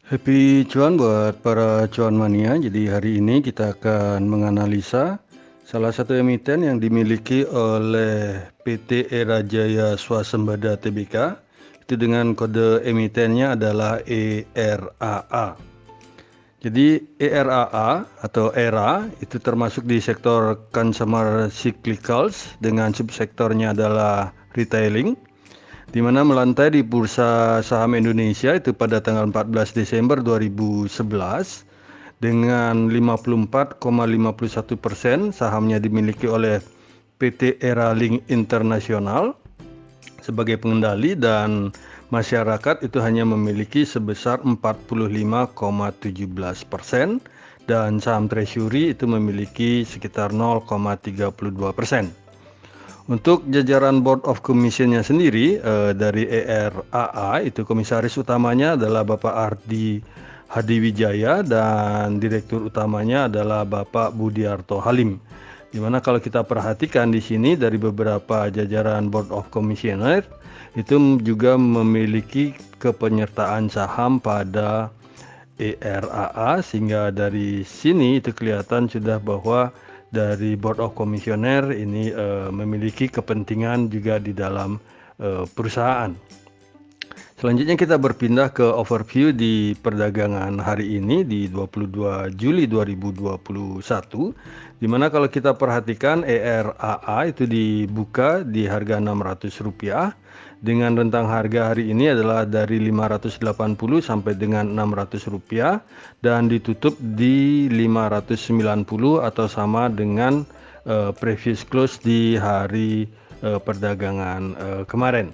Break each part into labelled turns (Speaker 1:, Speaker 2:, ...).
Speaker 1: Happy cuan buat para cuan mania. Jadi hari ini kita akan menganalisa salah satu emiten yang dimiliki oleh PT Era Jaya Swasembada Tbk. Itu dengan kode emitennya adalah ERAA. Jadi ERAA atau ERA itu termasuk di sektor consumer cyclicals dengan subsektornya adalah retailing, di mana melantai di Bursa Saham Indonesia itu pada tanggal 14 Desember 2011 dengan 54,51% sahamnya dimiliki oleh PT Era Link Internasional sebagai pengendali dan masyarakat itu hanya memiliki sebesar 45,17% dan saham treasury itu memiliki sekitar 0,32%. Untuk jajaran Board of Commission-nya sendiri dari ERAA itu komisaris utamanya adalah Bapak Ardi Hadiwijaya dan direktur utamanya adalah Bapak Budiarto Halim. Dimana kalau kita perhatikan di sini dari beberapa jajaran Board of Commissioner itu juga memiliki kepenyertaan saham pada ERAA, sehingga dari sini itu kelihatan sudah bahwa dari Board of Commissioner ini memiliki kepentingan juga di dalam perusahaan. Selanjutnya kita berpindah ke overview di perdagangan hari ini di 22 Juli 2021, di mana kalau kita perhatikan ERAA itu dibuka di harga Rp600 dengan rentang harga hari ini adalah dari 580 sampai dengan Rp600 dan ditutup di 590 atau sama dengan previous close di hari perdagangan kemarin.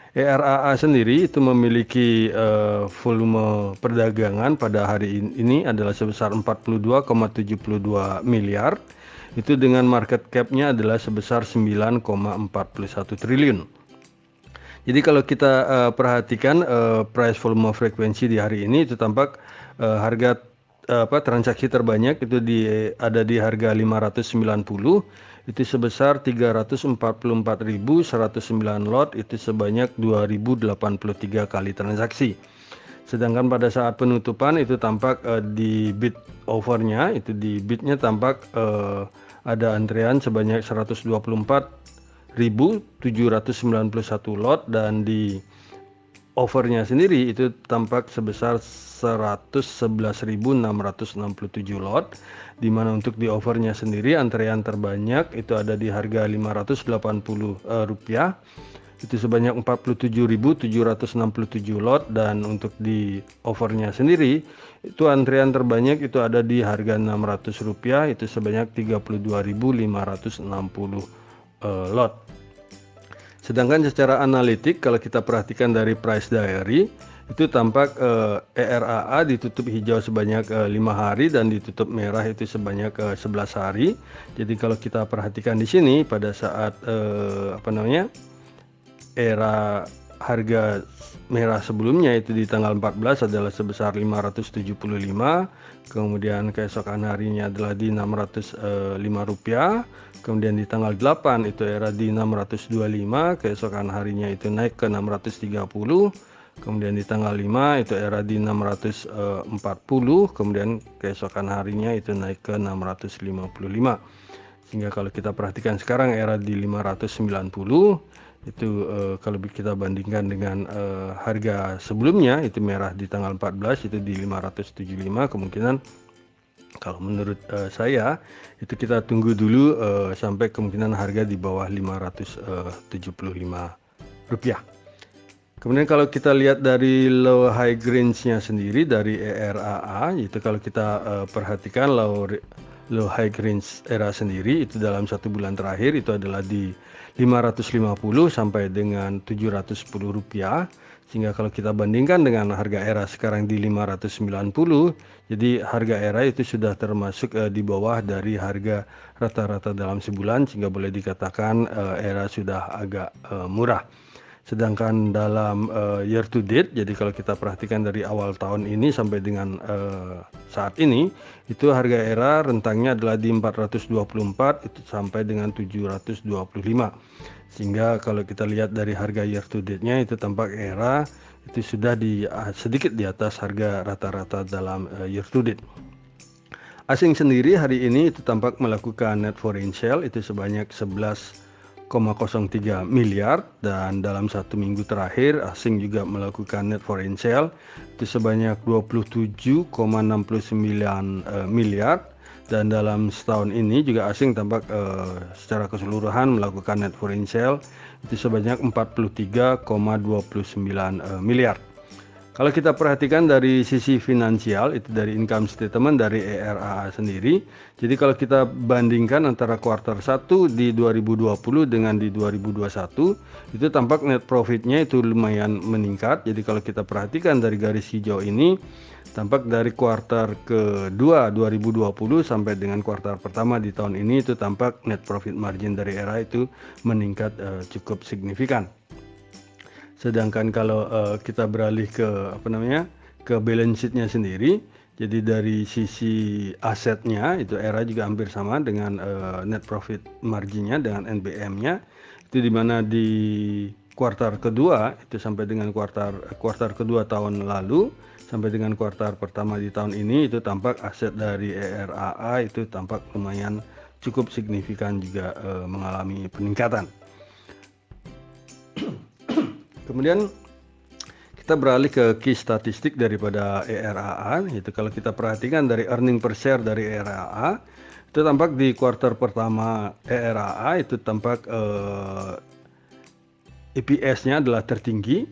Speaker 1: ERAA sendiri itu memiliki volume perdagangan pada hari ini adalah sebesar 42,72 miliar. Itu dengan market cap-nya adalah sebesar 9,41 triliun. Jadi kalau kita perhatikan price volume frekuensi di hari ini itu tampak harga transaksi terbanyak itu ada di harga 590 itu sebesar 344.109 lot, itu sebanyak 2083 kali transaksi. Sedangkan pada saat penutupan itu tampak di bid overnya itu di bidnya tampak ada antrean sebanyak 124.791 lot dan di overnya sendiri itu tampak sebesar 111.667 lot, di mana untuk di overnya sendiri antrean terbanyak itu ada di harga Rp580 itu sebanyak 47.767 lot, dan untuk di overnya sendiri itu antrean terbanyak itu ada di harga Rp600 itu sebanyak 32.560 lot. Sedangkan secara analitik kalau kita perhatikan dari price diary itu tampak ERAA ditutup hijau sebanyak 5 hari dan ditutup merah itu sebanyak 11 hari. Jadi kalau kita perhatikan di sini pada saat era harga merah sebelumnya itu di tanggal 14 adalah sebesar 575, kemudian keesokan harinya adalah di Rp605, kemudian di tanggal 8 itu era di 625, keesokan harinya itu naik ke 630, kemudian di tanggal 5 itu era di 640, kemudian keesokan harinya itu naik ke 655. Sehingga kalau kita perhatikan sekarang era di 590 itu kalau kita bandingkan dengan harga sebelumnya itu merah di tanggal 14 itu di 575, kemungkinan kalau menurut saya itu kita tunggu dulu sampai kemungkinan harga di bawah Rp575. Kemudian kalau kita lihat dari low high range-nya sendiri dari ERAA, itu kalau kita perhatikan low high range era sendiri itu dalam satu bulan terakhir itu adalah di Rp550 sampai dengan Rp710, sehingga kalau kita bandingkan dengan harga era sekarang di Rp590, jadi harga era itu sudah termasuk di bawah dari harga rata-rata dalam sebulan, sehingga boleh dikatakan era sudah agak murah. Sedangkan dalam year to date, jadi kalau kita perhatikan dari awal tahun ini sampai dengan saat ini, itu harga era rentangnya adalah di 424 itu sampai dengan 725. Sehingga kalau kita lihat dari harga year to date-nya itu tampak era itu sudah sedikit di atas harga rata-rata dalam year to date. Asing sendiri hari ini itu tampak melakukan net foreign sale itu sebanyak 11,03 miliar, dan dalam satu minggu terakhir asing juga melakukan net foreign sale itu sebanyak 27,69 miliar, dan dalam setahun ini juga asing tampak secara keseluruhan melakukan net foreign sale itu sebanyak 43,29 miliar. Kalau kita perhatikan dari sisi finansial, itu dari income statement dari ERAA sendiri. Jadi kalau kita bandingkan antara kuartal 1 di 2020 dengan di 2021, itu tampak net profitnya itu lumayan meningkat. Jadi kalau kita perhatikan dari garis hijau ini, tampak dari kuartal kedua 2020 sampai dengan kuartal pertama di tahun ini, itu tampak net profit margin dari ERA itu meningkat cukup signifikan. Sedangkan kalau kita beralih ke ke balance sheet-nya sendiri, jadi dari sisi asetnya itu ERA juga hampir sama dengan net profit margin-nya dengan NBM-nya, itu dimana di kuartal kedua itu sampai dengan kuartal kedua tahun lalu sampai dengan kuartal pertama di tahun ini, itu tampak aset dari ERAA itu tampak lumayan cukup signifikan juga mengalami peningkatan. Kemudian kita beralih ke key statistik daripada ERAA. Itu kalau kita perhatikan dari earning per share dari ERAA, itu tampak di kuartal pertama ERAA itu tampak EPS-nya adalah tertinggi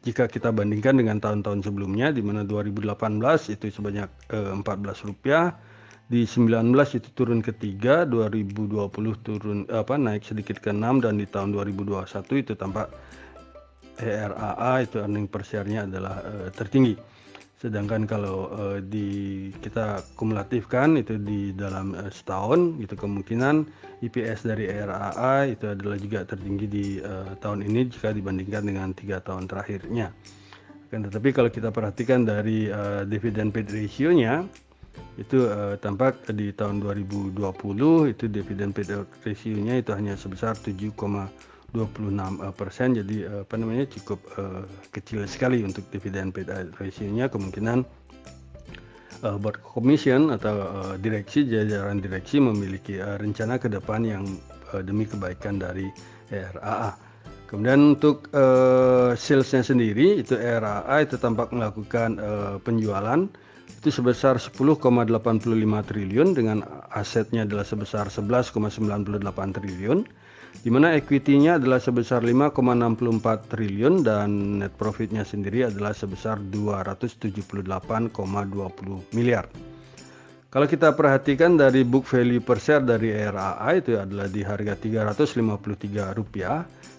Speaker 1: jika kita bandingkan dengan tahun-tahun sebelumnya, di mana 2018 itu sebanyak Rp14, di 19 itu turun ke 3, 2020 turun naik sedikit ke 6, dan di tahun 2021 itu tampak ERAA itu earning per share-nya adalah tertinggi. Sedangkan kalau kita kumulatifkan itu di dalam setahun, itu kemungkinan EPS dari ERAA itu adalah juga tertinggi di tahun ini jika dibandingkan dengan 3 tahun terakhirnya. Tetapi kalau kita perhatikan dari dividend paid ratio-nya, itu tampak di tahun 2020 itu dividend paid ratio-nya itu hanya sebesar 7,26%. Jadi cukup kecil sekali untuk dividend paid ratio-nya. Kemungkinan board commission atau jajaran direksi memiliki rencana ke depan yang demi kebaikan dari ERAA. Kemudian untuk sales-nya sendiri, itu ERAA itu tampak melakukan penjualan itu sebesar 10,85 triliun dengan asetnya adalah sebesar 11,98 triliun, di mana equity-nya adalah sebesar 5,64 triliun dan net profit-nya sendiri adalah sebesar 278,20 miliar. Kalau kita perhatikan dari book value per share dari ERAA itu adalah di harga Rp353,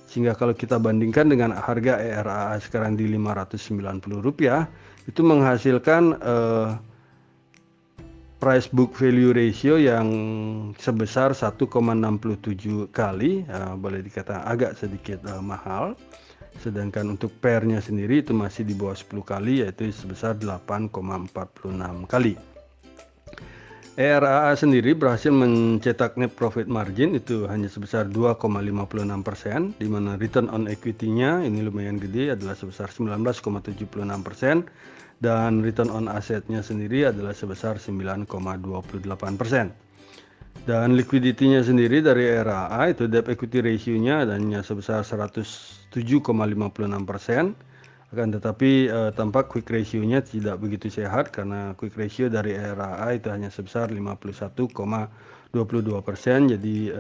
Speaker 1: sehingga kalau kita bandingkan dengan harga ERAA sekarang di Rp590, itu menghasilkan price book value ratio yang sebesar 1,67 kali, boleh dikatakan agak sedikit mahal. Sedangkan untuk PER-nya sendiri itu masih di bawah 10 kali, yaitu sebesar 8,46 kali. ERAA sendiri berhasil mencetak net profit margin itu hanya sebesar 2,56%, di mana return on equity-nya ini lumayan gede adalah sebesar 19,76%, dan return on asset-nya sendiri adalah sebesar 9,28%. Dan liquidity-nya sendiri dari ERAA itu debt equity ratio-nya hanya sebesar 107,56%. Akan tetapi tampak quick ratio-nya tidak begitu sehat, karena quick ratio dari ERAA itu hanya sebesar 51,22%. Jadi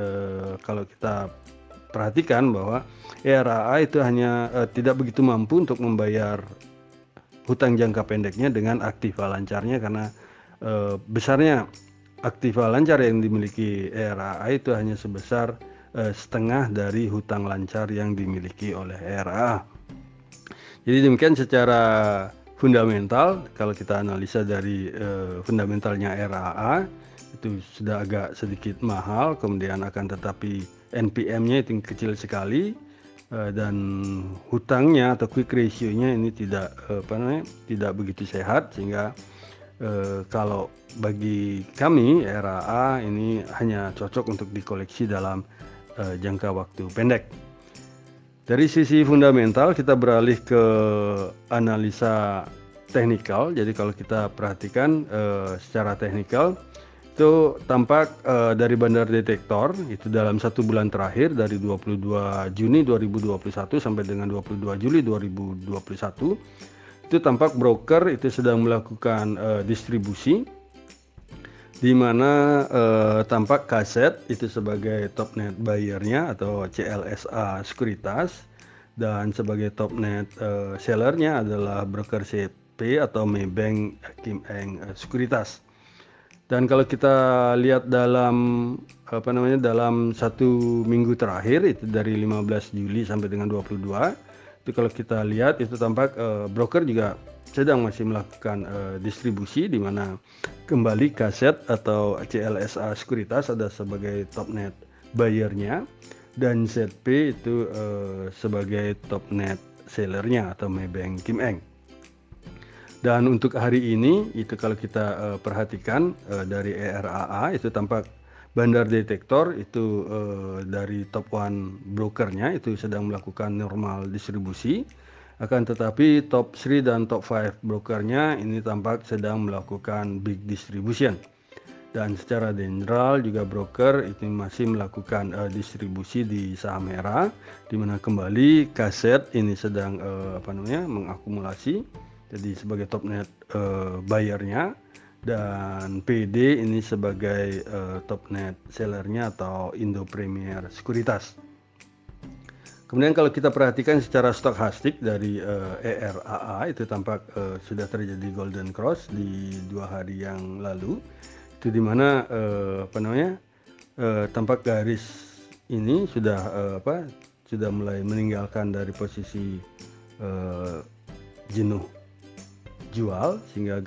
Speaker 1: kalau kita perhatikan bahwa ERAA itu hanya tidak begitu mampu untuk membayar hutang jangka pendeknya dengan aktiva lancarnya, karena besarnya aktiva lancar yang dimiliki ERAA itu hanya sebesar setengah dari hutang lancar yang dimiliki oleh ERAA. Jadi demikian secara fundamental. Kalau kita analisa dari fundamentalnya ERAA itu sudah agak sedikit mahal, kemudian akan tetapi NPM-nya itu kecil sekali, dan hutangnya atau quick ratio-nya ini tidak begitu sehat, sehingga kalau bagi kami ERAA ini hanya cocok untuk dikoleksi dalam jangka waktu pendek. Dari sisi fundamental kita beralih ke analisa teknikal. Jadi kalau kita perhatikan secara teknikal itu tampak dari bandar detektor itu dalam 1 bulan terakhir dari 22 Juni 2021 sampai dengan 22 Juli 2021 itu tampak broker itu sedang melakukan distribusi, di mana tampak Kaset itu sebagai top net buyer-nya atau CLSA Sekuritas, dan sebagai top net sellernya adalah broker CP atau Maybank Kim Eng Sekuritas. Dan kalau kita lihat dalam dalam 1 minggu terakhir itu dari 15 Juli sampai dengan 22 itu kalau kita lihat itu tampak broker juga sedang masih melakukan distribusi, di mana kembali Kaset atau CLSA Sekuritas ada sebagai top net buyer-nya dan ZP itu sebagai top net sellernya atau Maybank Kim Eng. Dan untuk hari ini itu kalau kita perhatikan dari ERAA itu tampak bandar detektor itu dari top one brokernya itu sedang melakukan normal distribusi, akan tetapi top 3 dan top 5 brokernya ini tampak sedang melakukan big distribution. Dan secara general juga broker itu masih melakukan distribusi di saham merah, di mana kembali Kaset ini sedang mengakumulasi jadi sebagai top net buyer-nya, dan PD ini sebagai top net sellernya atau Indo Premier Sekuritas. Kemudian kalau kita perhatikan secara stokastik dari ERAA itu tampak sudah terjadi golden cross di 2 hari yang lalu, itu dimana tampak garis ini sudah mulai meninggalkan dari posisi jenuh jual, sehingga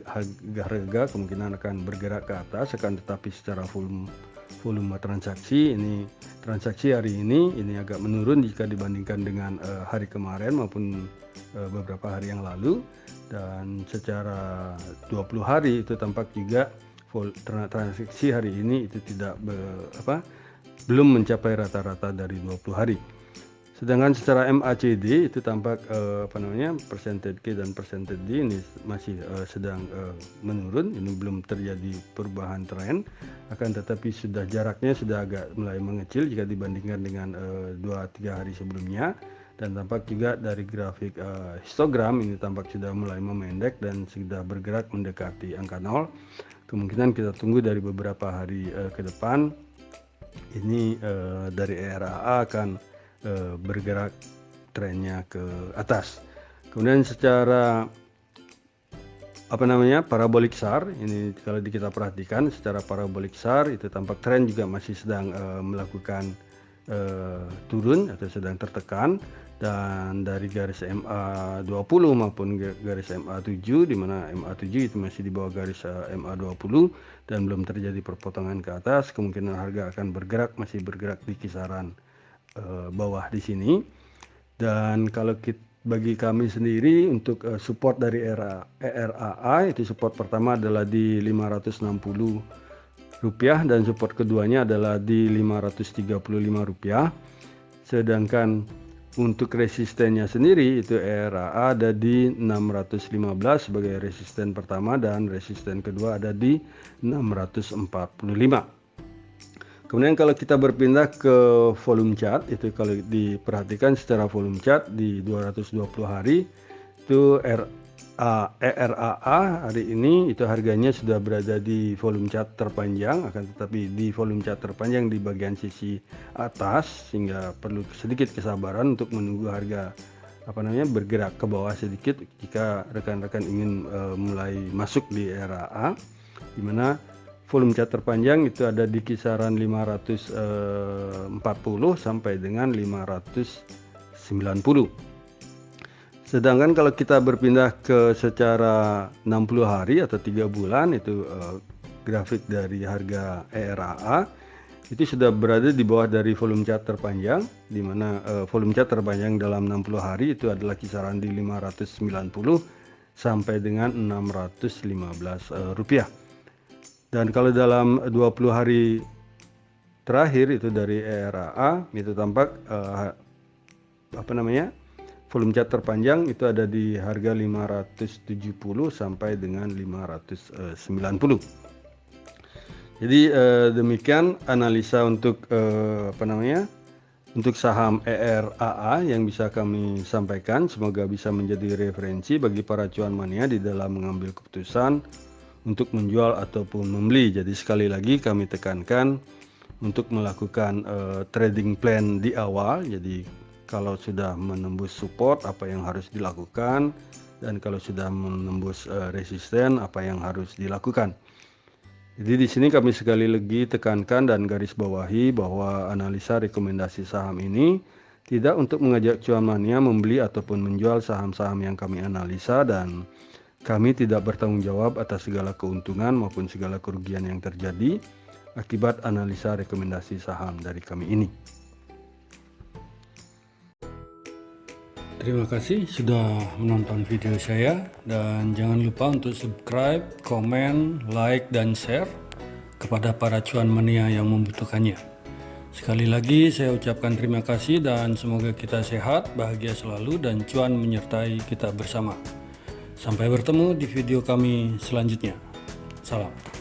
Speaker 1: harga kemungkinan akan bergerak ke atas, akan tetapi secara volume transaksi hari ini agak menurun jika dibandingkan dengan hari kemarin maupun beberapa hari yang lalu. Dan secara 20 hari itu tampak juga transaksi hari ini itu belum mencapai rata-rata dari 20 hari. Sedangkan secara MACD itu tampak percentage K dan percentage D ini masih sedang menurun, ini belum terjadi perubahan tren, akan tetapi jaraknya sudah agak mulai mengecil jika dibandingkan dengan 2-3 hari sebelumnya. Dan tampak juga dari grafik histogram ini tampak sudah mulai memendek dan sudah bergerak mendekati angka 0. Kemungkinan kita tunggu dari beberapa hari ke depan ini dari ERAA akan bergerak trennya ke atas. Kemudian secara parabolik SAR ini kalau kita perhatikan secara parabolik SAR itu tampak tren juga masih sedang melakukan turun atau sedang tertekan, dan dari garis MA20 maupun garis MA7, di mana MA7 itu masih di bawah garis MA20 dan belum terjadi perpotongan ke atas, kemungkinan harga akan masih bergerak di kisaran bawah di sini. Dan kalau bagi kami sendiri untuk support dari ERAA itu support pertama adalah di 560 rupiah dan support keduanya adalah di 535 rupiah. Sedangkan untuk resistennya sendiri itu ERAA ada di 615 sebagai resisten pertama dan resisten kedua ada di 645. Kemudian kalau kita berpindah ke volume chart itu kalau diperhatikan secara volume chart di 220 hari itu ERAA hari ini itu harganya sudah berada di volume chart terpanjang, akan tetapi di volume chart terpanjang di bagian sisi atas, sehingga perlu sedikit kesabaran untuk menunggu harga bergerak ke bawah sedikit jika rekan-rekan ingin mulai masuk di ERAA, di mana volume chart terpanjang itu ada di kisaran 540 sampai dengan 590. Sedangkan kalau kita berpindah ke secara 60 hari atau 3 bulan itu grafik dari harga ERAA itu sudah berada di bawah dari volume chart terpanjang, di mana volume chart terpanjang dalam 60 hari itu adalah kisaran di 590 sampai dengan 615 rupiah. Dan kalau dalam 20 hari terakhir itu dari ERAA itu tampak volume chart terpanjang itu ada di harga 570 sampai dengan 590. Jadi demikian analisa untuk untuk saham ERAA yang bisa kami sampaikan. Semoga bisa menjadi referensi bagi para cuan mania di dalam mengambil keputusan untuk menjual ataupun membeli. Jadi sekali lagi kami tekankan untuk melakukan trading plan di awal. Jadi kalau sudah menembus support apa yang harus dilakukan, dan kalau sudah menembus resisten apa yang harus dilakukan. Jadi di sini kami sekali lagi tekankan dan garis bawahi bahwa analisa rekomendasi saham ini tidak untuk mengajak cuan mania membeli ataupun menjual saham-saham yang kami analisa, dan kami tidak bertanggung jawab atas segala keuntungan maupun segala kerugian yang terjadi akibat analisa rekomendasi saham dari kami ini. Terima kasih sudah menonton video saya, dan jangan lupa untuk subscribe, komen, like, dan share kepada para cuan mania yang membutuhkannya. Sekali lagi saya ucapkan terima kasih dan semoga kita sehat, bahagia selalu, dan cuan menyertai kita bersama. Sampai bertemu di video kami selanjutnya. Salam.